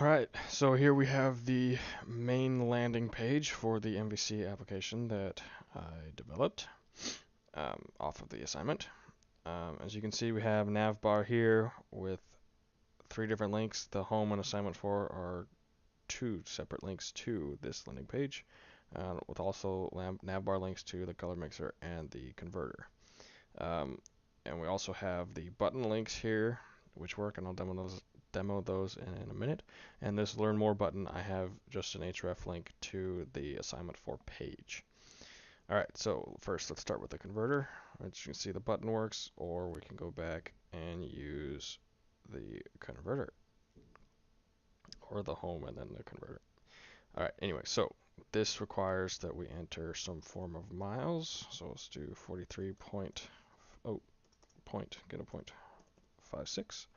Alright, so here we have the main landing page for the MVC application that I developed off of the assignment. As you can see, we have navbar here with three different links. The home and assignment 4 are two separate links to this landing page, with also navbar links to the color mixer and the converter. And we also have the button links here, which work, and I'll demo those in a minute. And this Learn More button, I have just an href link to the assignment 4 page. Alright, so first let's start with the converter. As you can see, the button works, or we can go back and use the converter, or the home and then the converter. Alright, anyway, so this requires that we enter some form of miles. So let's do 43 get a point 56.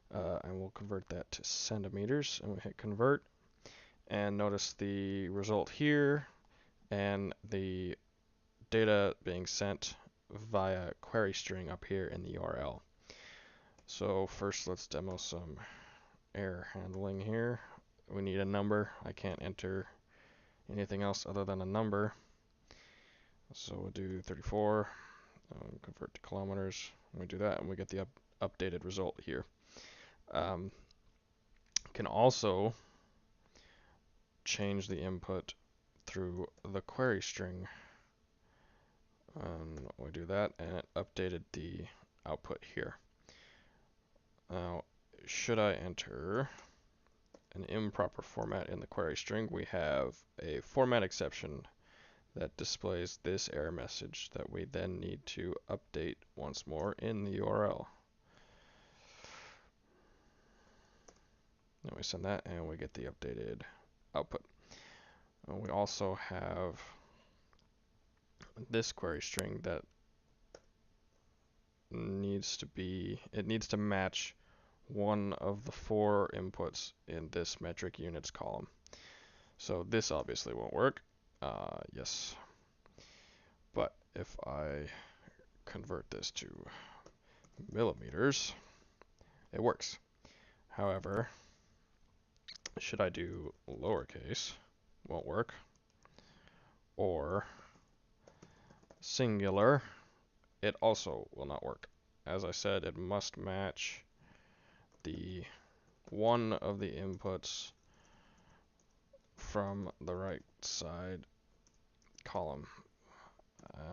And we'll convert that to centimeters, and we hit convert, and notice the result here and the data being sent via query string up here in the URL. So first let's demo some error handling here. We need a number. I can't enter anything else other than a number, so we'll do 34, convert to kilometers. We do that and we get the updated result here. Can also change the input through the query string. We do that, and it updated the output here. Now, should I enter an improper format in the query string, we have a format exception that displays this error message that we then need to update once more in the URL. Then we send that, and we get the updated output. And we also have this query string that needs to match one of the 4 inputs in this metric units column. So this obviously won't work. Yes. But if I convert this to millimeters, it works. However, should I do lowercase, won't work. Or singular, it also will not work. As I said, it must match the one of the inputs from the right side column.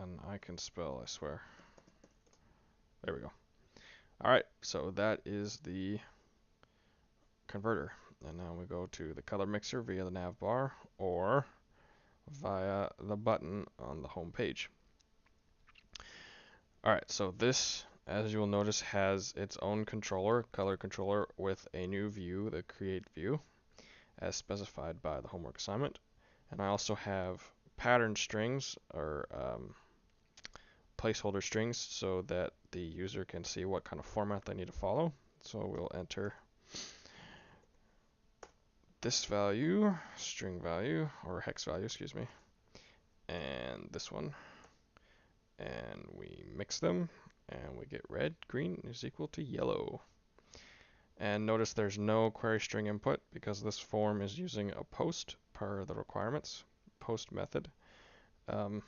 And I can spell, I swear. There we go. Alright, so that is the converter. And now we go to the color mixer via the nav bar or via the button on the home page. Alright, so this, as you will notice, has its own controller, color controller, with a new view, the create view, as specified by the homework assignment. And I also have pattern strings, or placeholder strings, so that the user can see what kind of format they need to follow. So we'll enter this value, string value, or hex value, excuse me, and this one, and we mix them, and we get red, green is equal to yellow. And notice there's no query string input because this form is using a post per the requirements, post method. And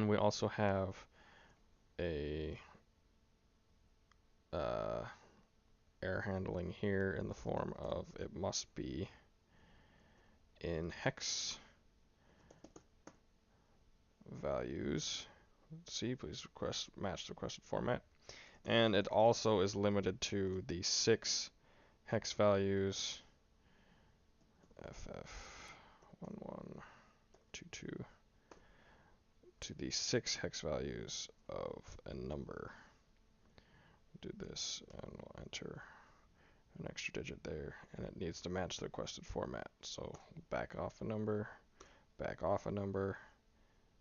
we also have a error handling here in the form of it must be in hex values. Let's see, please match the requested format. And it also is limited to the 6 hex values, FF1122, to the 6 hex values of a number. Do this and we'll enter an extra digit there, and it needs to match the requested format. So back off a number,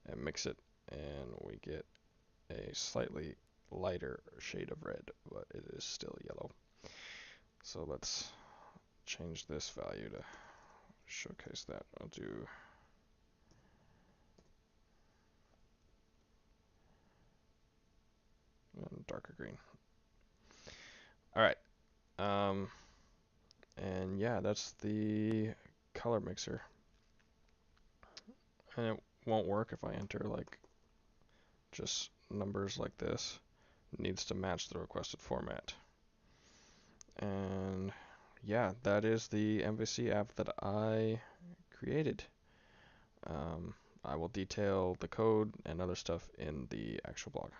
and mix it, and we get a slightly lighter shade of red, but it is still yellow. So let's change this value to showcase that. I'll do darker green. Alright. And yeah, that's the color mixer. And it won't work if I enter like just numbers like this. It needs to match the requested format. And yeah, that is the MVC app that I created. I will detail the code and other stuff in the actual blog.